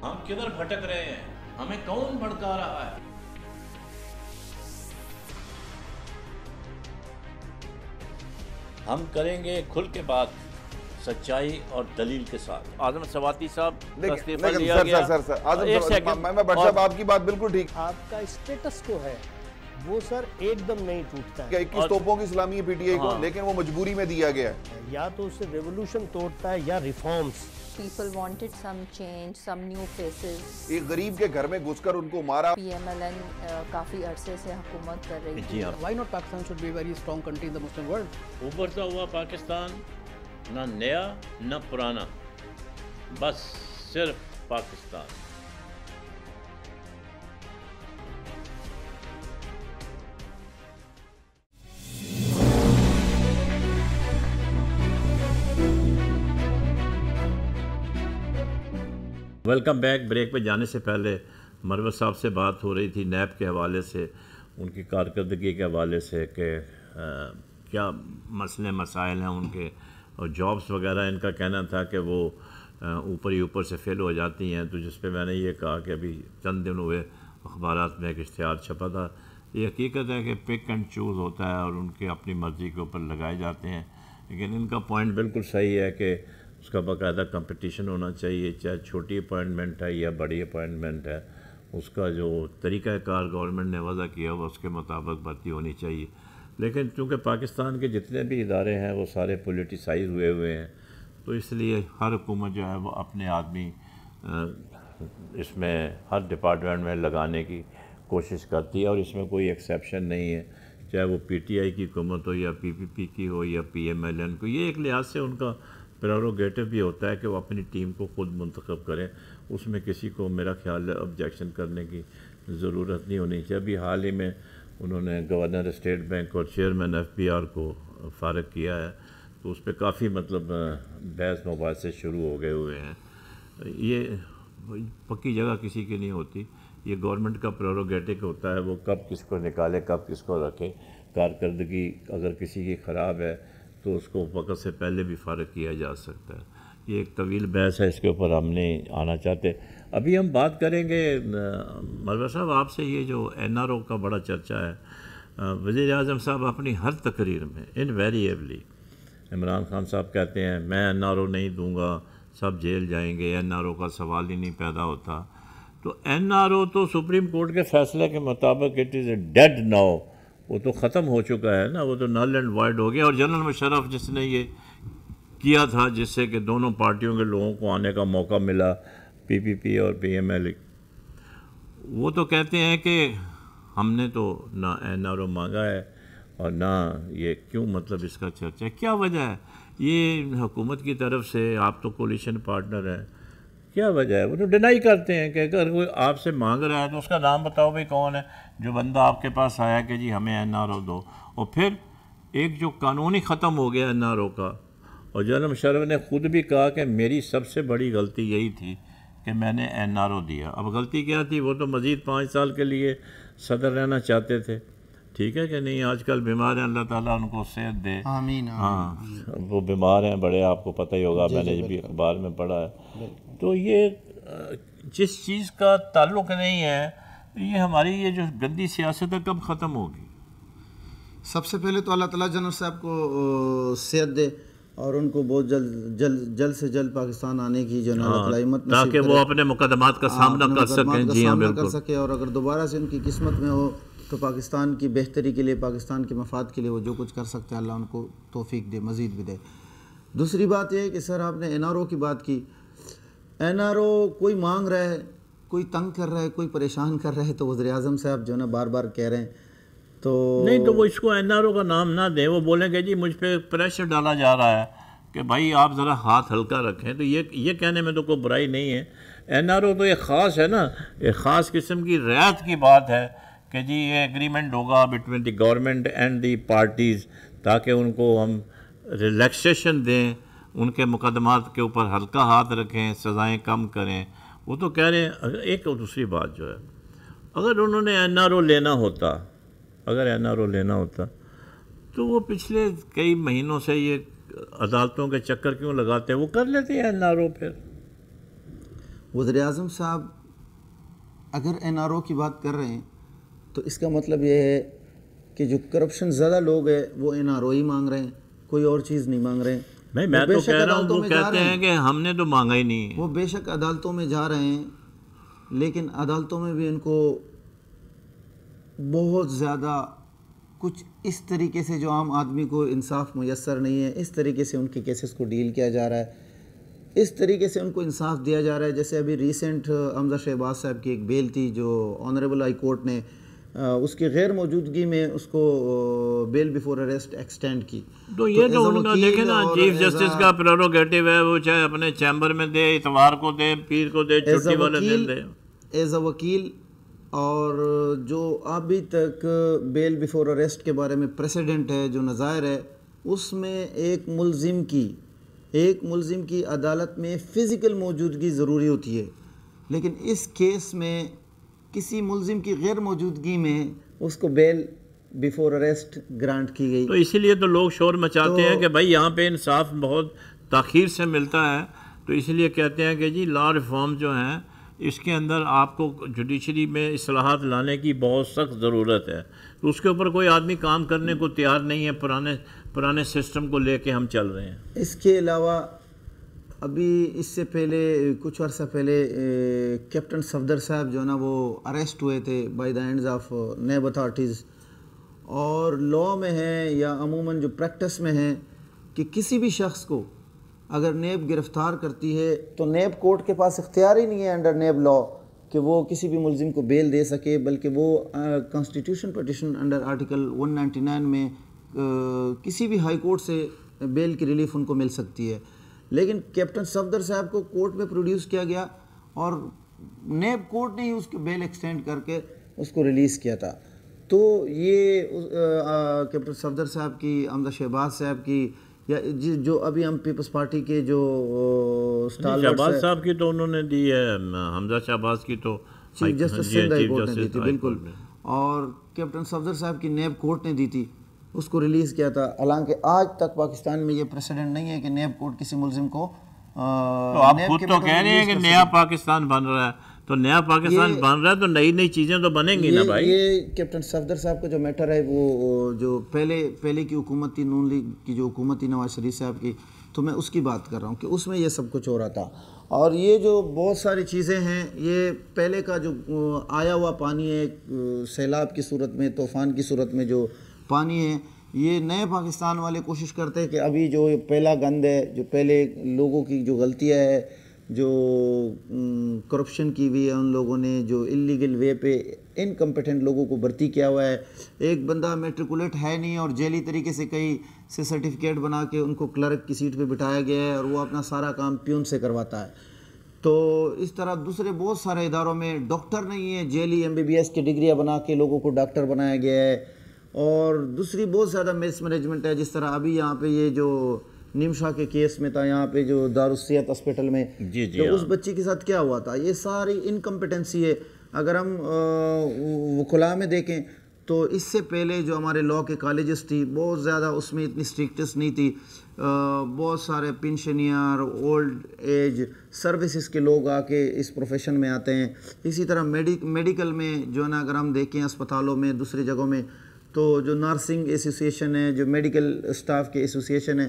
ہم کدھر بھٹک رہے ہیں؟ ہمیں کون بھڑکا رہا ہے؟ ہم کریں گے کھل کے بات سچائی اور دلیل کے ساتھ۔ اعظم سواتی صاحب کا استعفیٰ لیا گیا۔ ایک سیکنڈ میں بٹ صاحب آپ کی بات بالکل ٹھیک۔ آپ کا اسٹیٹس کو ہے وہ سر ایک دم نہیں ٹوٹتا ہے۔ 21 توپوں کی سلامی ہے پی ٹی آئی کو، لیکن وہ مجبوری میں دیا گیا ہے۔ یا تو اسے ریولوشن توڑتا ہے یا reforms. People wanted some change, some new faces. ایک غریب کے گھر میں گھس کر ان کو مارا۔ PMLN کافی عرصے سے حکومت کر رہی تھی۔ Why not Pakistan should be a very strong country in the Muslim world? ابھرتا ہوا پاکستان، نہ نیا نہ پرانا، بس صرف پاکستان۔ Welcome back. بریک پہ جانے سے پہلے مروت صاحب سے بات ہو رہی تھی نیب کے حوالے سے، ان کی کارکردگی کے حوالے سے کہ کیا مسئلے مسائل ہیں ان کے، اور جابس وغیرہ ان کا کہنا تھا کہ وہ اوپر ہی اوپر سے فیل ہو جاتی ہیں، تو جس پہ میں نے یہ کہا کہ ابھی چند دن ہوئے اخبارات میں ایک اشتہار چھپا تھا۔ یہ حقیقت ہے کہ پک اینڈ چوز ہوتا ہے اور ان کے اپنی مرضی کے اوپر لگائے جاتے ہیں، لیکن ان کا پوائنٹ بالکل صحیح ہے کہ اس کا باقاعدہ کمپٹیشن ہونا چاہیے، چاہے چھوٹی اپوائنٹمنٹ ہے یا بڑی اپوائنٹمنٹ ہے، اس کا جو طریقہ کار گورنمنٹ نے وضع کیا ہوا اس کے مطابق بھرتی ہونی چاہیے۔ لیکن چونکہ پاکستان کے جتنے بھی ادارے ہیں وہ سارے پولیٹیسائز ہوئے ہیں، تو اس لیے ہر حکومت جو ہے وہ اپنے آدمی اس میں ہر ڈپارٹمنٹ میں لگانے کی کوشش کرتی ہے، اور اس میں کوئی ایکسیپشن نہیں ہے، چاہے وہ پی ٹی آئی کی حکومت ہو یا پی پی پی کی ہو یا پی ایم ایل این کو۔ یہ ایک لحاظ سے ان کا پریروگیٹو بھی ہوتا ہے کہ وہ اپنی ٹیم کو خود منتخب کریں، اس میں کسی کو میرا خیال ہے آبجیکشن کرنے کی ضرورت نہیں ہونی چاہیے۔ ابھی حال ہی میں انہوں نے گورنر اسٹیٹ بینک اور چیئرمین ایف بی آر کو فارغ کیا ہے، تو اس پہ کافی بحث مباحثے شروع ہو گئے ہوئے ہیں۔ یہ پکی جگہ کسی کی نہیں ہوتی، یہ گورنمنٹ کا پریروگیٹو ہوتا ہے، وہ کب کس کو نکالے کب کس کو رکھے۔ کارکردگی اگر کسی کی خراب ہے تو اس کو وقت سے پہلے بھی فارغ کیا جا سکتا ہے۔ یہ ایک طویل بحث ہے، اس کے اوپر ہم نہیں آنا چاہتے۔ ابھی ہم بات کریں گے مروت صاحب آپ سے، یہ جو این آر او کا بڑا چرچا ہے، وزیر اعظم صاحب اپنی ہر تقریر میں انویریبلی، عمران خان صاحب کہتے ہیں میں این آر او نہیں دوں گا، سب جیل جائیں گے، این آر او کا سوال ہی نہیں پیدا ہوتا۔ تو این آر او تو سپریم کورٹ کے فیصلے کے مطابق it is a dead now, وہ تو ختم ہو چکا ہے نا، وہ تو نل اینڈ وائڈ ہو گیا۔ اور جنرل مشرف جس نے یہ کیا تھا، جس سے کہ دونوں پارٹیوں کے لوگوں کو آنے کا موقع ملا، پی پی پی اور پی ایم ایل، وہ تو کہتے ہیں کہ ہم نے تو نہ این آر او مانگا ہے اور نہ یہ کیوں اس کا چرچا ہے، کیا وجہ ہے؟ یہ حکومت کی طرف سے، آپ تو کولیشن پارٹنر ہیں، کیا وجہ ہے؟ وہ تو ڈینائی کرتے ہیں کہ اگر کوئی آپ سے مانگ رہا ہے تو اس کا نام بتاؤ بھائی کون ہے جو بندہ آپ کے پاس آیا کہ جی ہمیں این آر او دو۔ اور پھر ایک جو قانونی ختم ہو گیا این آر او کا، اور جنرل مشرف نے خود بھی کہا کہ میری سب سے بڑی غلطی یہی تھی کہ میں نے این آر او دیا۔ اب غلطی کیا تھی؟ وہ تو مزید 5 سال کے لیے صدر رہنا چاہتے تھے، ٹھیک ہے کہ نہیں؟ آج کل بیمار ہیں، اللہ تعالیٰ ان کو صحت دے۔ آمین۔ ہاں، وہ بیمار ہیں بڑے، آپ کو پتہ ہی ہوگا، میں نے بھی اخبار میں پڑھا ہے۔ تو یہ جس چیز کا تعلق نہیں ہے، یہ ہماری یہ جو گندی سیاست ہے کب ختم ہوگی؟ سب سے پہلے تو اللہ تعالیٰ جنرل صاحب کو صحت دے اور ان کو بہت جلد سے جلد پاکستان آنے کی جو اللہ تعالیٰ ہمت نصیب کرے، تاکہ وہ اپنے مقدمات کا سامنا کر سکیں۔ جی ہاں، بالکل۔ اور اگر دوبارہ سے ان کی قسمت میں ہو تو پاکستان کی بہتری کے لیے، پاکستان کے مفاد کے لیے وہ جو کچھ کر سکتے ہیں، اللہ ان کو توفیق دے، مزید بھی دے۔ دوسری بات یہ ہے کہ سر آپ نے این آر او کی بات کی، این آر او کوئی مانگ رہا ہے، کوئی تنگ کر رہا ہے، کوئی پریشان کر رہا ہے، تو وزیر اعظم صاحب جو نا بار بار کہہ رہے ہیں تو نہیں، تو وہ اس کو این آر او کا نام نہ دیں، وہ بولیں کہ جی مجھ پہ پریشر ڈالا جا رہا ہے کہ بھائی آپ ذرا ہاتھ ہلکا رکھیں، تو یہ کہنے میں تو کوئی برائی نہیں ہے۔ این آر او تو ایک خاص ہے نا، ایک خاص قسم کی رعایت کی بات ہے کہ جی یہ ایگریمنٹ ہوگا between the government and the parties, تاکہ ان کو ہم ریلیکسیشن دیں، ان کے مقدمات کے اوپر ہلکا ہاتھ رکھیں، سزائیں کم کریں۔ وہ تو کہہ رہے ہیں۔ ایک اور دوسری بات جو ہے، اگر انہوں نے این آر او لینا ہوتا، تو وہ پچھلے کئی مہینوں سے یہ عدالتوں کے چکر کیوں لگاتے ہیں؟ وہ کر لیتے ہیں این آر او پھر۔ وزیر اعظم صاحب اگر NRO کی بات کر رہے ہیں تو اس کا مطلب یہ ہے کہ جو کرپشن زیادہ لوگ ہیں وہ NRO ہی مانگ رہے ہیں, کوئی اور چیز نہیں مانگ رہے ہیں. میں تو کہہ رہا ہوں, وہ کہتے ہیں کہ ہم نے تو مانگا ہی نہیں ہے. وہ بے شک عدالتوں میں جا رہے ہیں, لیکن عدالتوں میں بھی ان کو بہت زیادہ کچھ اس طریقے سے جو عام آدمی کو انصاف میسر نہیں ہے, اس طریقے سے ان کے کیسز کو ڈیل کیا جا رہا ہے, اس طریقے سے ان کو انصاف دیا جا رہا ہے. جیسے ابھی ریسنٹ حمزہ شہباز صاحب کی ایک بیل تھی جو آنریبل ہائی کورٹ نے اس کی غیر موجودگی میں اس کو بیل بیفور اریسٹ ایکسٹینڈ کی. تو یہ تو ان کا دیکھیں نا, چیف جسٹس کا پریروگیٹو ہے, وہ چاہے اپنے چیمبر میں دے, اتوار کو دے, پیر کو دے, چھٹی والے دن دے. ایز اے وکیل, اور جو ابھی تک بیل بیفور اریسٹ کے بارے میں پریسیڈنٹ ہے جو نظائر ہے, اس میں ایک ملزم کی عدالت میں فزیکل موجودگی ضروری ہوتی ہے, لیکن اس کیس میں کسی ملزم کی غیر موجودگی میں اس کو بیل بیفور اریسٹ گرانٹ کی گئی. تو اسی لیے تو لوگ شور مچاتے ہیں کہ بھائی یہاں پہ انصاف بہت تاخیر سے ملتا ہے, تو اس لیے کہتے ہیں کہ جی لا ریفارم جو ہیں اس کے اندر آپ کو جوڈیشری میں اصلاحات لانے کی بہت سخت ضرورت ہے. تو اس کے اوپر کوئی آدمی کام کرنے کو تیار نہیں ہے, پرانے سسٹم کو لے کے ہم چل رہے ہیں. اس کے علاوہ ابھی اس سے پہلے کچھ عرصہ پہلے کیپٹن صفدر صاحب جو ہے نا وہ اریسٹ ہوئے تھے by the hands of NAB authorities. اور لاء میں ہے یا عموماً جو پریکٹس میں ہے کہ کسی بھی شخص کو اگر نیب گرفتار کرتی ہے تو نیب کورٹ کے پاس اختیار ہی نہیں ہے انڈر نیب لاء کہ وہ کسی بھی ملزم کو بیل دے سکے, بلکہ وہ کانسٹیٹیوشن پٹیشن انڈر آرٹیکل 199 میں کسی بھی ہائی کورٹ سے بیل کی ریلیف ان کو مل سکتی ہے. لیکن کیپٹن صفدر صاحب کو کورٹ میں پروڈیوس کیا گیا اور نیب کورٹ نے ہی اس کو بیل ایکسٹینڈ کر کے اس کو ریلیز کیا تھا. تو یہ کیپٹن صفدر صاحب کی, حمزہ شہباز صاحب کی, یا جو ابھی ہم پیپلز پارٹی کے جو شہباز صاحب کی تو انہوں نے دی ہے, حمزہ شہباز کی تو chief justice Sindh high court نے دی تھی بالکل, اور کیپٹن صفدر صاحب کی نیب کورٹ نے دی تھی, اس کو ریلیز کیا تھا. حالانکہ آج تک پاکستان میں یہ پریسیڈنٹ نہیں ہے کہ نیب کورٹ کسی ملزم کو. تو آپ خود تو کہہ رہے ہیں کہ نیا پاکستان بن رہا ہے, تو نیا پاکستان بن رہا ہے تو نئی چیزیں تو بنیں گی نا بھائی. یہ کیپٹن صفدر صاحب کا جو میٹر ہے وہ جو پہلے کی حکومت تھی, نون لیگ کی جو حکومت تھی نواز شریف صاحب کی, تو میں اس کی بات کر رہا ہوں کہ اس میں یہ سب کچھ ہو رہا تھا. اور یہ جو بہت ساری چیزیں ہیں, یہ پہلے کا جو آیا ہوا پانی ہے سیلاب کی صورت میں, طوفان کی صورت میں جو پانی ہے, یہ نئے پاکستان والے کوشش کرتے ہیں کہ ابھی جو پہلا گند ہے, جو پہلے لوگوں کی جو غلطیاں ہے, جو کرپشن کی ہوئی ہے ان لوگوں نے, جو اللیگل وے پہ انکمپیٹنٹ لوگوں کو بھرتی کیا ہوا ہے, ایک بندہ میٹریکولیٹ ہے نہیں اور جیلی طریقے سے کئی سے سرٹیفکیٹ بنا کے ان کو کلرک کی سیٹ پہ بٹھایا گیا ہے اور وہ اپنا سارا کام پیون سے کرواتا ہے. تو اس طرح دوسرے بہت سارے اداروں میں ڈاکٹر نہیں ہے, جیلی MBBS کی ڈگریاں بنا کے لوگوں کو ڈاکٹر بنایا گیا ہے. اور دوسری بہت زیادہ مس مینجمنٹ ہے, جس طرح ابھی یہاں پہ یہ جو نمشا کے کیس میں تھا, یہاں پہ جو دارالصحت ہاسپٹل میں جو اس بچی کے ساتھ کیا ہوا تھا, یہ ساری انکمپیٹنسی ہے. اگر ہم وکلاء میں دیکھیں تو اس سے پہلے جو ہمارے لاء کے کالجز تھی بہت زیادہ اس میں اتنی اسٹرکٹس نہیں تھی. بہت سارے پینشنیار, اولڈ ایج سروسز کے لوگ آ کے اس پروفیشن میں آتے ہیں. اسی طرح میڈیکل میں جو ہے نا, اگر ہم دیکھیں اسپتالوں میں دوسری جگہوں میں, تو جو نرسنگ ایسوسیشن ہے, جو میڈیکل اسٹاف کے ایسوسیشن ہے,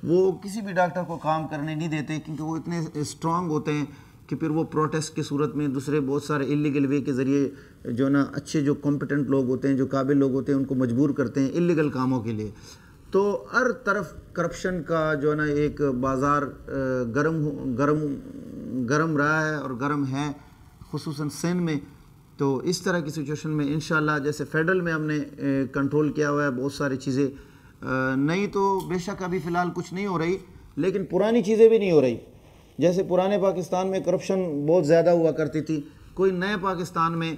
وہ کسی بھی ڈاکٹر کو کام کرنے نہیں دیتے, کیونکہ وہ اتنے اسٹرانگ ہوتے ہیں کہ پھر وہ پروٹیسٹ کی صورت میں دوسرے بہت سارے اللیگل وے کے ذریعے جو نا اچھے جو کمپیٹنٹ لوگ ہوتے ہیں, جو قابل لوگ ہوتے ہیں, ان کو مجبور کرتے ہیں اللیگل کاموں کے لیے. تو ہر طرف کرپشن کا جو ہے نا ایک بازار گرم رہا ہے اور گرم ہے, خصوصاً سندھ میں. تو اس طرح کی سچویشن میں انشاءاللہ جیسے فیڈرل میں ہم نے کنٹرول کیا ہوا ہے بہت ساری چیزیں, نئی تو بے شک ابھی فی الحال کچھ نہیں ہو رہی, لیکن پرانی چیزیں بھی نہیں ہو رہی. جیسے پرانے پاکستان میں کرپشن بہت زیادہ ہوا کرتی تھی, کوئی نئے پاکستان میں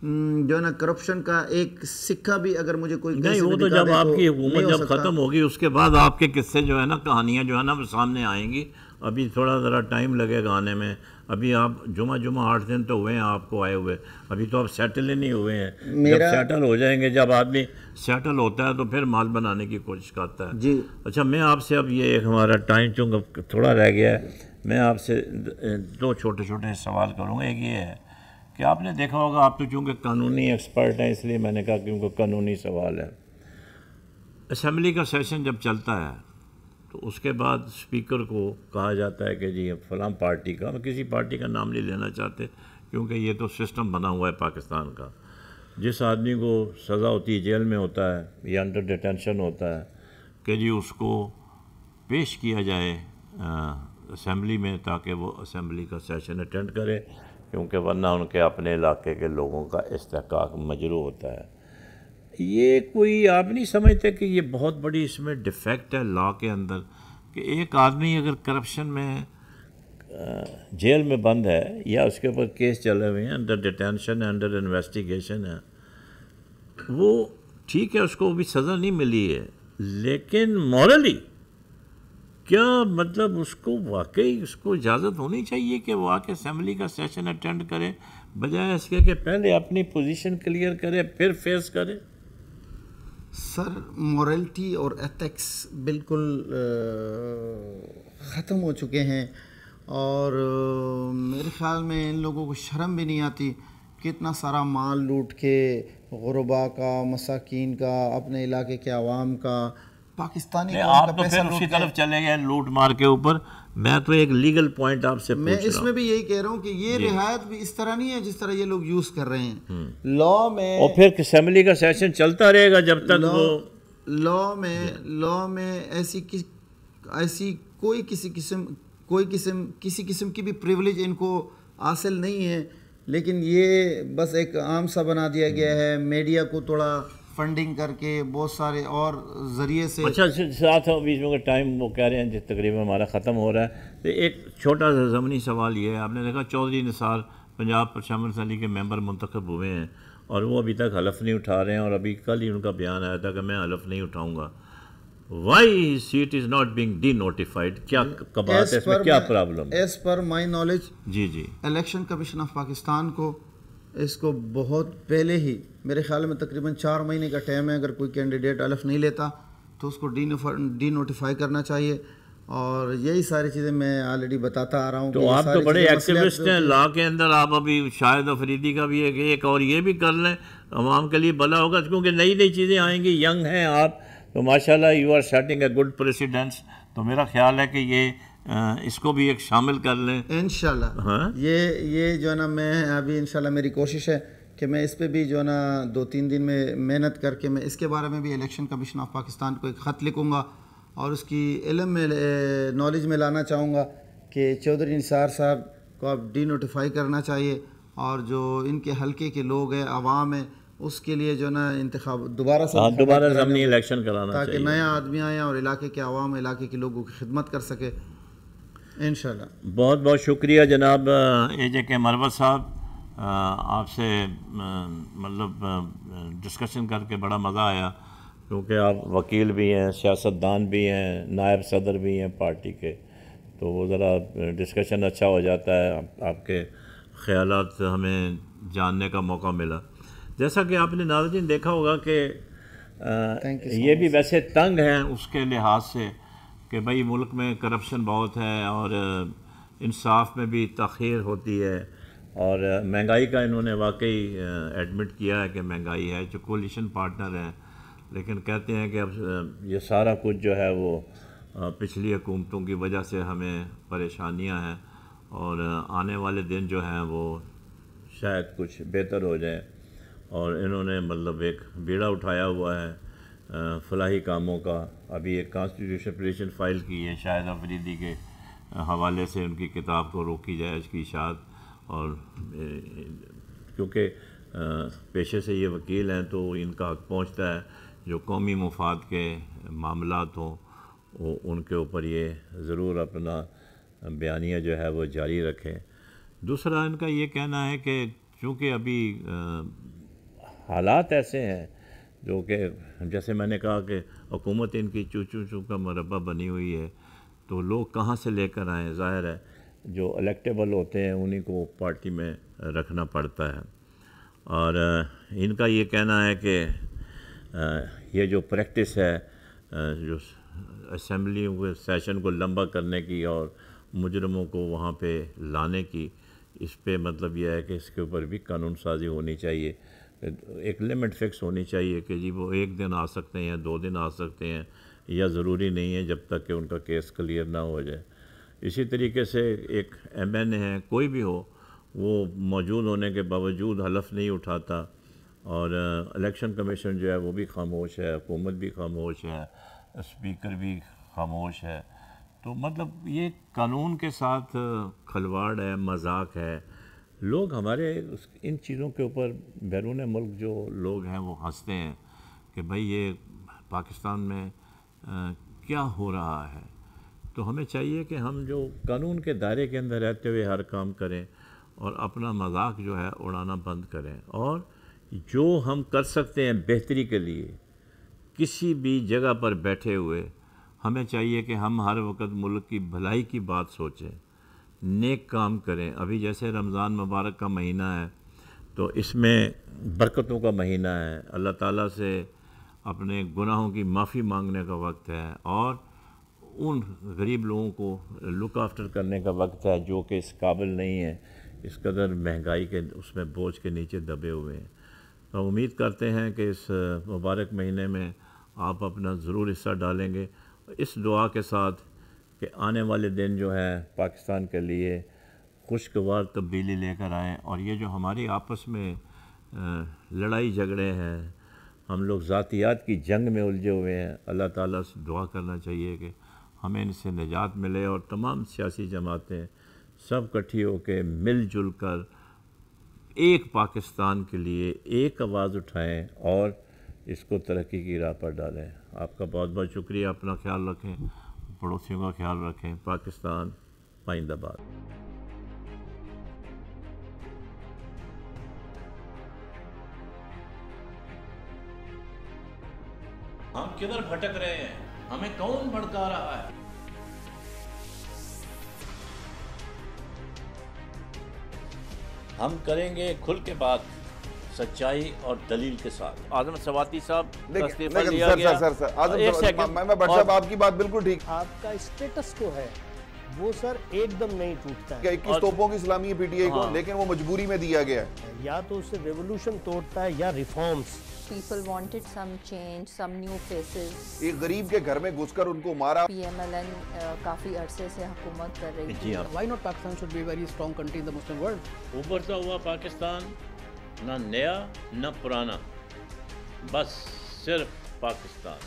جو ہے نا کرپشن کا ایک سکہ بھی اگر مجھے کوئی نہیں، وہ تو جب آپ کی حکومت جب ختم ہوگی اس کے بعد آپ کے قصے جو ہے نا، کہانیاں جو ہے نا وہ سامنے آئیں گی. ابھی تھوڑا ذرا ٹائم لگے گا آنے میں. ابھی آپ جمعہ 8 دن تو ہوئے ہیں آپ کو آئے ہوئے، ابھی تو آپ سیٹل ہی نہیں ہوئے ہیں. جب سیٹل ہو جائیں گے، جب آدمی سیٹل ہوتا ہے تو پھر مال بنانے کی کوشش کرتا ہے. جی اچھا، میں آپ سے اب یہ ایک ہمارا ٹائم چونکہ تھوڑا رہ گیا ہے، میں آپ سے 2 چھوٹے سوال کروں گا. ایک یہ ہے کہ آپ نے دیکھا ہوگا، آپ تو چونکہ قانونی ایکسپرٹ ہیں اس لیے میں نے کہا کیونکہ قانونی سوال ہے. اسمبلی کا سیشن جب چلتا ہے تو اس کے بعد اسپیکر کو کہا جاتا ہے کہ جی فلاں پارٹی کا، میں کسی پارٹی کا نام نہیں لینا چاہتے کیونکہ یہ تو سسٹم بنا ہوا ہے پاکستان کا، جس آدمی کو سزا ہوتی ہے جیل میں ہوتا ہے یا انڈر ڈیٹینشن ہوتا ہے کہ جی اس کو پیش کیا جائے اسمبلی میں تاکہ وہ اسمبلی کا سیشن اٹینڈ کرے، کیونکہ ورنہ ان کے اپنے علاقے کے لوگوں کا استحقاق مجروح ہوتا ہے. یہ کوئی آپ نہیں سمجھتے کہ یہ بہت بڑی اس میں ڈیفیکٹ ہے لا کے اندر، کہ ایک آدمی اگر کرپشن میں جیل میں بند ہے یا اس کے اوپر کیس چلے ہوئے ہیں، انڈر ڈیٹینشن ہے، انڈر انویسٹیگیشن ہے، وہ ٹھیک ہے اس کو بھی سزا نہیں ملی ہے، لیکن مورلی کیا مطلب اس کو واقعی اس کو اجازت ہونی چاہیے کہ وہ آ کے اسمبلی کا سیشن اٹینڈ کرے، بجائے اس کے کہ پہلے اپنی پوزیشن کلیئر کرے پھر فیس کرے؟ سر، مورلٹی اور ایتھکس بالکل ختم ہو چکے ہیں، اور میرے خیال میں ان لوگوں کو شرم بھی نہیں آتی کہ اتنا سارا مال لوٹ کے غربا کا، مساکین کا، اپنے علاقے کے عوام کا، پاکستانی آپ تو پھر اسی طرف چلے گئے لوٹ مار کے اوپر. میں تو ایک لیگل پوائنٹ آپ سے میں اس میں بھی یہی کہہ رہا ہوں کہ یہ رعایت بھی اس طرح نہیں ہے جس طرح یہ لوگ یوز کر رہے ہیں. لا میں اور پھر اسمبلی کا سیشن چلتا رہے گا جب تک وہ لا میں ایسی کوئی کسی قسم کی بھی پریولیج ان کو حاصل نہیں ہے، لیکن یہ بس ایک عام سا بنا دیا گیا ہے. میڈیا کو تھوڑا فنڈنگ کر کے بہت سارے اور ذریعے سے. اچھا، ساتھ بیچ میں ٹائم وہ کہہ رہے ہیں تقریباً ہمارا ختم ہو رہا ہے، تو ایک چھوٹا سا ضمنی سوال یہ ہے. آپ نے دیکھا چودھری نثار پنجاب پرچم اسمبلی کے ممبر منتخب ہوئے ہیں اور وہ ابھی تک حلف نہیں اٹھا رہے ہیں، اور ابھی کل ہی ان کا بیان آیا تھا کہ میں حلف نہیں اٹھاؤں گا. Why seat is not being denotified? کیا بات ہے اس میں، کیا problem? As per my knowledge جی الیکشن کمیشن آف پاکستان کو اس کو بہت پہلے ہی، میرے خیال میں تقریباً 4 مہینے کا ٹائم ہے، اگر کوئی کینڈیڈیٹ حلف نہیں لیتا تو اس کو ڈی نوٹیفائی کرنا چاہیے. اور یہی ساری چیزیں میں آلریڈی بتاتا آ رہا ہوں. تو آپ تو بڑے ایکٹیوسٹ ہیں لا کے اندر. آپ ابھی شاہد افریدی کا بھی ایک اور یہ بھی کر لیں، عوام کے لیے بھلا ہوگا، کیونکہ نئی چیزیں آئیں گی. ینگ ہیں آپ تو ماشاءاللہ you are setting a good precedents. تو میرا خیال ہے کہ یہ اس کو بھی ایک شامل کر لیں انشاءاللہ. یہ جو ہے نا، میں ابھی انشاءاللہ میری کوشش ہے کہ میں اس پہ بھی جو ہے نا 2-3 دن میں محنت کر کے میں اس کے بارے میں بھی الیکشن کمیشن آف پاکستان کو ایک خط لکھوں گا اور اس کی علم میں نالج میں لانا چاہوں گا کہ چودھری نثار صاحب کو آپ ڈی نوٹیفائی کرنا چاہیے، اور جو ان کے حلقے کے لوگ ہیں، عوام ہیں، اس کے لیے جو ہے نا انتخاب دوبارہ ضمنی الیکشن کرانا چاہیے تاکہ نیا آدمی آئے اور علاقے کے عوام، علاقے کے لوگوں کی خدمت کر سکے انشاءاللہ. بہت بہت شکریہ جناب اے جے کے مروت صاحب. آپ سے مطلب ڈسکشن کر کے بڑا مزہ آیا، کیونکہ آپ وکیل بھی ہیں، سیاستدان بھی ہیں، نائب صدر بھی ہیں پارٹی کے، تو وہ ذرا ڈسکشن اچھا ہو جاتا ہے. آپ کے خیالات ہمیں جاننے کا موقع ملا. جیسا کہ آپ نے ناظرین دیکھا ہوگا کہ یہ بھی ویسے تنگ ہیں اس کے لحاظ سے کہ بھائی ملک میں کرپشن بہت ہے اور انصاف میں بھی تاخیر ہوتی ہے، اور مہنگائی کا انہوں نے واقعی ایڈمٹ کیا ہے کہ مہنگائی ہے. جو کولیشن پارٹنر ہیں، لیکن کہتے ہیں کہ اب یہ سارا کچھ جو ہے وہ پچھلی حکومتوں کی وجہ سے ہمیں پریشانیاں ہیں، اور آنے والے دن جو ہیں وہ شاید کچھ بہتر ہو جائے. اور انہوں نے مطلب ایک بیڑا اٹھایا ہوا ہے فلاحی کاموں کا. ابھی ایک کانسٹیٹیوشن پٹیشن فائل کی ہے شاہد افریدی کے حوالے سے، ان کی کتاب کو روکی جائے اس کی اشاعت. اور کیونکہ پیشے سے یہ وکیل ہیں تو ان کا حق پہنچتا ہے جو قومی مفاد کے معاملات ہوں ان کے اوپر یہ ضرور اپنا بیانیہ جو ہے وہ جاری رکھیں. دوسرا ان کا یہ کہنا ہے کہ چونکہ ابھی حالات ایسے ہیں جو کہ جیسے میں نے کہا کہ حکومت ان کی چو چو چو کا مربع بنی ہوئی ہے، تو لوگ کہاں سے لے کر آئیں؟ ظاہر ہے جو الیکٹیبل ہوتے ہیں انہی کو پارٹی میں رکھنا پڑتا ہے. اور ان کا یہ کہنا ہے کہ یہ جو پریکٹس ہے جو اسمبلی سیشن کو لمبا کرنے کی اور مجرموں کو وہاں پہ لانے کی، اس پہ مطلب یہ ہے کہ اس کے اوپر بھی قانون سازی ہونی چاہیے، ایک لمٹ فکس ہونی چاہیے کہ جی وہ 1 دن آ سکتے ہیں، 2 دن آ سکتے ہیں، یا ضروری نہیں ہے جب تک کہ ان کا کیس کلیئر نہ ہو جائے. اسی طریقے سے ایک MNA ہے، کوئی بھی ہو، وہ موجود ہونے کے باوجود حلف نہیں اٹھاتا، اور الیکشن کمیشن جو ہے وہ بھی خاموش ہے، حکومت بھی خاموش ہے، اسپیکر بھی خاموش ہے. تو مطلب یہ قانون کے ساتھ کھلواڑ ہے، مذاق ہے. لوگ ہمارے ان چیزوں کے اوپر بیرون ملک جو لوگ ہیں وہ ہنستے ہیں کہ بھائی یہ پاکستان میں کیا ہو رہا ہے. تو ہمیں چاہیے کہ ہم جو قانون کے دائرے کے اندر رہتے ہوئے ہر کام کریں اور اپنا مذاق جو ہے اڑانا بند کریں، اور جو ہم کر سکتے ہیں بہتری کے لیے کسی بھی جگہ پر بیٹھے ہوئے، ہمیں چاہیے کہ ہم ہر وقت ملک کی بھلائی کی بات سوچیں، نیک کام کریں. ابھی جیسے رمضان مبارک کا مہینہ ہے تو اس میں برکتوں کا مہینہ ہے، اللہ تعالیٰ سے اپنے گناہوں کی معافی مانگنے کا وقت ہے، اور ان غریب لوگوں کو لک آفٹر کرنے کا وقت ہے جو کہ اس قابل نہیں ہے، اس قدر مہنگائی کے اس میں بوجھ کے نیچے دبے ہوئے ہیں. تو امید کرتے ہیں کہ اس مبارک مہینے میں آپ اپنا ضرور حصہ ڈالیں گے، اس دعا کے ساتھ کہ آنے والے دن جو ہے پاکستان کے لیے خوشگوار تبدیلی لے کر آئیں. اور یہ جو ہماری آپس میں لڑائی جھگڑے ہیں، ہم لوگ ذاتیات کی جنگ میں الجھے ہوئے ہیں، اللہ تعالیٰ سے دعا کرنا چاہیے کہ ہمیں ان سے نجات ملے، اور تمام سیاسی جماعتیں سب اکٹھی ہو کے مل جل کر ایک پاکستان کے لیے ایک آواز اٹھائیں اور اس کو ترقی کی راہ پر ڈالیں. آپ کا بہت بہت شکریہ. اپنا خیال رکھیں، پڑوسیوں کا خیال رکھیں. پاکستان پائندہ باد. ہم کدھر بھٹک رہے ہیں؟ ہمیں کون بھڑکا رہا ہے؟ ہم کریں گے کھل کے بات، سچائی اور دلیل کے ساتھ. اعظم سواتی صاحب استعفیٰ لیا گیا. میں بٹ صاحب آپ کی بات بالکل ٹھیک. آپ کا اسٹیٹس کو ہے وہ سر ایک دم نہیں ٹوٹتا ہے. 21 توپوں کی سلامی ہے PTI کو، لیکن وہ مجبوری میں دیا گیا ہے. یا تو اسے ریولوشن توڑتا ہے یا reforms. People wanted some change, some new faces. ایک غریب کے گھر میں گھس کر ان کو مارا. PMLN کافی عرصے سے حکومت کر رہی تھی. Why not Pakistan should be a very strong country in the Muslim world? ابھرتا ہوا پاکستان، نہ نیا نہ پرانا، بس صرف پاکستان.